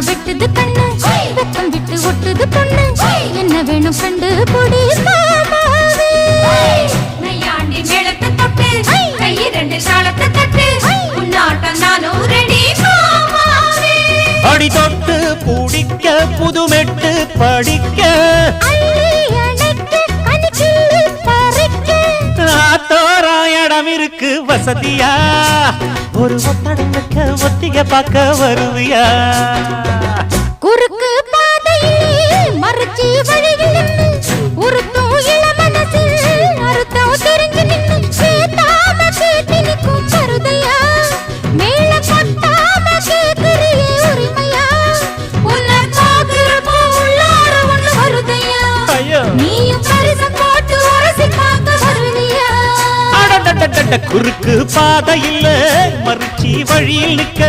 வெட்டுது கண்ணு வெக்கம் விட்டு ஒட்டுது பொண்ணு என்ன வேணும் கண்டு பொடி மாமாவே நையாண்டி மேளத்தை தொட்டு கை ரெண்டு சாலத்தை தட்டு உன்னாட்டம் நானும் ரெடி மாமாவே அடி தொட்டு பூடிக்க புதுமெட்டு படிக்க தோராயிடம் இருக்கு வசதியா ஒரு ஒத்தடங்க ஒத்திக பார்க்க வருவியா குறுக்கு பாதையிலே மறுச்சி வழியில் உருத்தும் இளமனசில் அறுத்தம் தெரிஞ்சு நின்று கேட்டாம கேட்டு நிற்கும் மருதையா மேல கொட்டாம கேட்கிறியே உரிமையா உன்னை பார்க்கிறப்போ உள்ளார ஒண்ணு வருதையா நீயும் பரிசம் போட்டு உரசி பார்க்க வருவியா குறுக்கு பாதையில் மறுச்சி வழியில் நிற்க